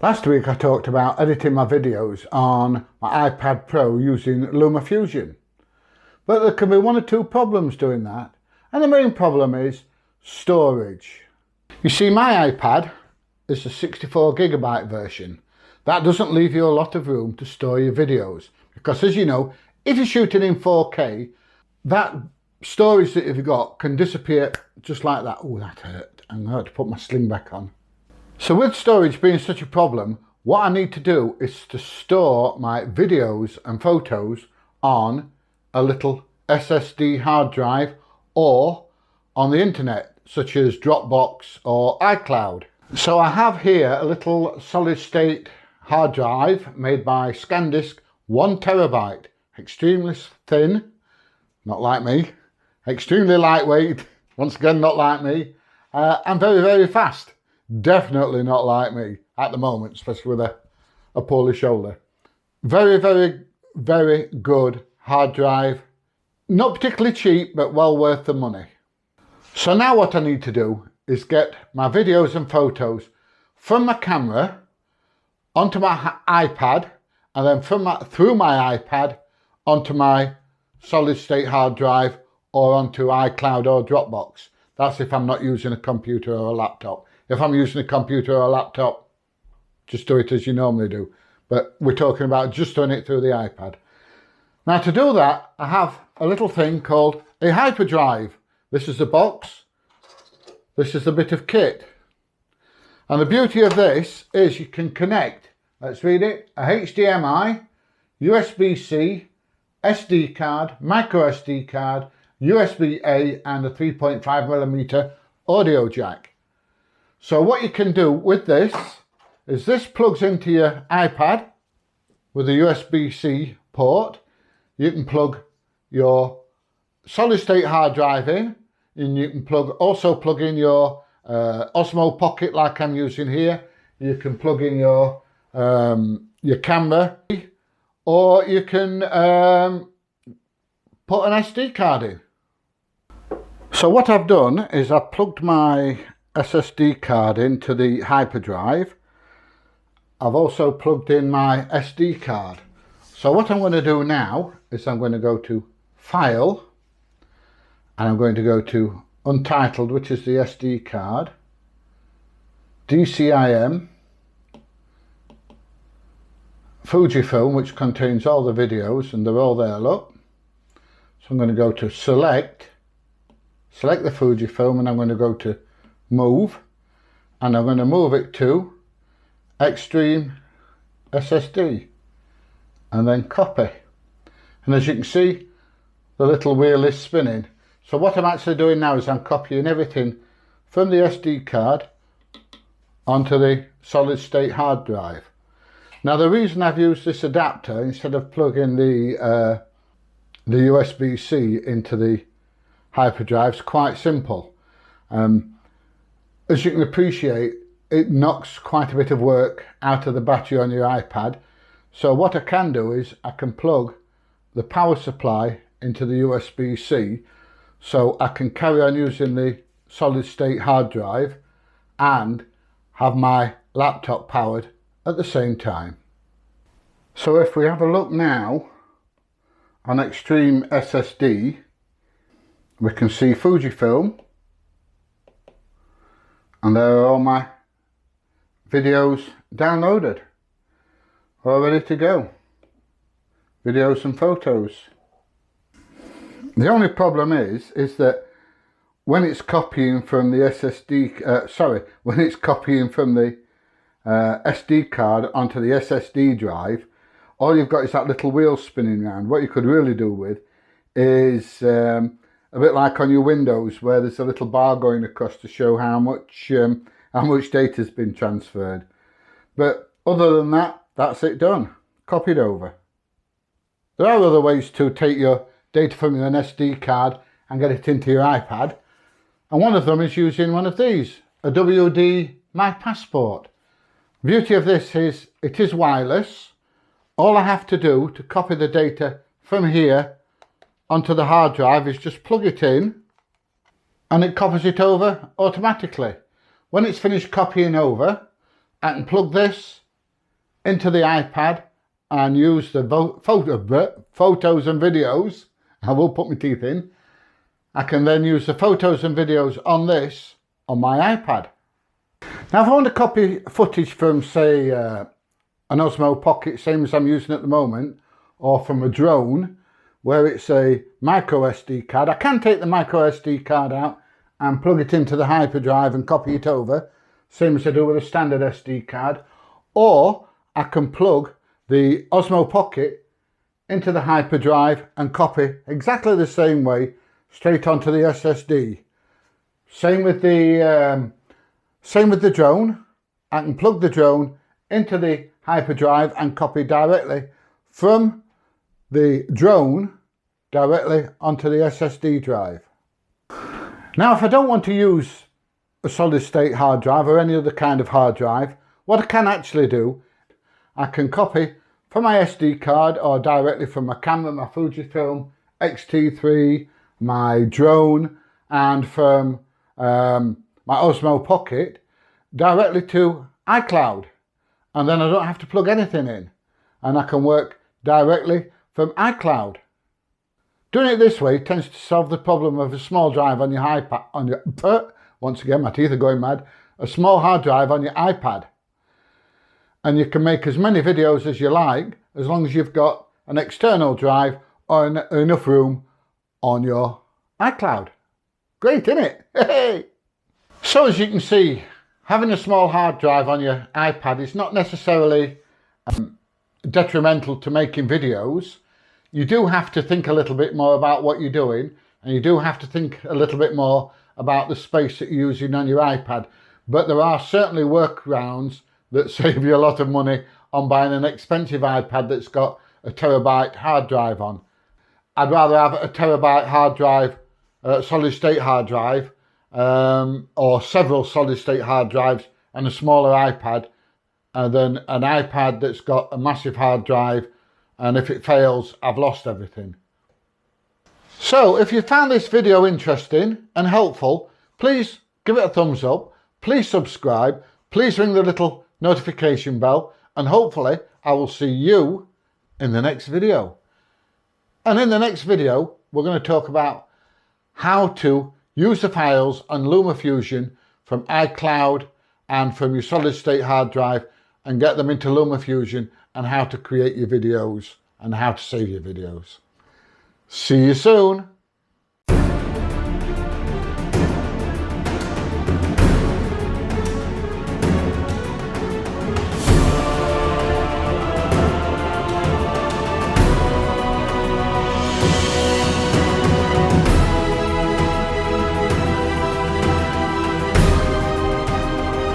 Last week I talked about editing my videos on my iPad Pro using LumaFusion. But there can be one or two problems doing that. And the main problem is storage. You see, my iPad is the 64GB version. That doesn't leave you a lot of room to store your videos. Because as you know, if you're shooting in 4K, that storage that you've got can disappear just like that. Oh, that hurt. I'm going to have to put my sling back on. So with storage being such a problem, what I need to do is to store my videos and photos on a little SSD hard drive or on the internet, such as Dropbox or iCloud. So I have here a little solid state hard drive made by SanDisk, 1 TB, extremely thin, not like me, extremely lightweight, once again not like me, and very, very fast. Definitely not like me at the moment, especially with a poorly shoulder. Very, very, very good hard drive. Not particularly cheap, but well worth the money. So now what I need to do is get my videos and photos from my camera onto my iPad, and then through my iPad onto my solid state hard drive or onto iCloud or Dropbox. That's if I'm not using a computer or a laptop. If I'm using a computer or a laptop, just do it as you normally do. But we're talking about just doing it through the iPad. Now to do that, I have a little thing called a hyperdrive. This is the box. This is a bit of kit. And the beauty of this is you can connect, let's read it, a HDMI, USB-C, SD card, micro SD card, USB-A and a 3.5mm audio jack. So what you can do with this is this plugs into your iPad with a USB-C port. You can plug your solid state hard drive in, and you can also plug in your Osmo Pocket like I'm using here. You can plug in your camera, or you can put an SD card in. So what I've done is I've plugged my SSD card into the hyperdrive. I've also plugged in my SD card. So what I'm going to do now is I'm going to go to File, and I'm going to go to Untitled, which is the SD card, DCIM, Fujifilm, which contains all the videos, and they're all there, look. So I'm going to go to select the Fujifilm, and I'm going to go to Move, and I'm going to move it to Extreme SSD, and then copy. And as you can see, the little wheel is spinning. So what I'm actually doing now is I'm copying everything from the SD card onto the solid state hard drive. Now the reason I've used this adapter instead of plugging the USB-C into the hyperdrive is quite simple. As you can appreciate, it knocks quite a bit of work out of the battery on your iPad. So what I can do is I can plug the power supply into the USB-C, so I can carry on using the solid state hard drive and have my laptop powered at the same time. So if we have a look now on Extreme SSD, we can see Fujifilm, and there are all my videos downloaded, all ready to go. Videos and photos. The only problem is that when it's copying from the when it's copying from the SD card onto the SSD drive, all you've got is that little wheel spinning around. What you could really do with is a bit like on your Windows, where there's a little bar going across to show how much data has been transferred. But other than that, that's it done. Copied over. There are other ways to take your data from an SD card and get it into your iPad, and one of them is using one of these, a WD My Passport. The beauty of this is it is wireless. All I have to do to copy the data from here onto the hard drive is just plug it in, and it copies it over automatically. When it's finished copying over, I can plug this into the iPad and use the photos and videos. I will put my teeth in. I can then use the photos and videos on this on my iPad. Now if I want to copy footage from, say, an Osmo Pocket, same as I'm using at the moment, or from a drone where it's a micro SD card, I can take the micro SD card out and plug it into the hyperdrive and copy it over, same as I do with a standard SD card. Or I can plug the Osmo Pocket into the hyperdrive and copy exactly the same way straight onto the SSD. Same with the drone. I can plug the drone into the hyperdrive and copy directly from the drone directly onto the SSD drive. Now if I don't want to use a solid state hard drive or any other kind of hard drive, what I can actually do, I can copy from my SD card or directly from my camera, my Fujifilm X-T3, my drone, and from my Osmo Pocket directly to iCloud, and then I don't have to plug anything in and I can work directly from iCloud. Doing it this way tends to solve the problem of a small drive on your iPad, once again my teeth are going mad, a small hard drive on your iPad. And you can make as many videos as you like as long as you've got an external drive or enough room on your iCloud. Great, isn't it? Hey! So as you can see, having a small hard drive on your iPad is not necessarily detrimental to making videos. You do have to think a little bit more about what you're doing, and you do have to think a little bit more about the space that you're using on your iPad. But there are certainly workarounds that save you a lot of money on buying an expensive iPad that's got a terabyte hard drive on. I'd rather have a terabyte hard drive, solid state hard drive, or several solid state hard drives and a smaller iPad than an iPad that's got a massive hard drive, and if it fails, I've lost everything. So if you found this video interesting and helpful, please give it a thumbs up, please subscribe, please ring the little notification bell, and hopefully I will see you in the next video. And in the next video we're going to talk about how to use the files on LumaFusion from iCloud and from your solid state hard drive and get them into LumaFusion, and how to create your videos and how to save your videos. See you soon.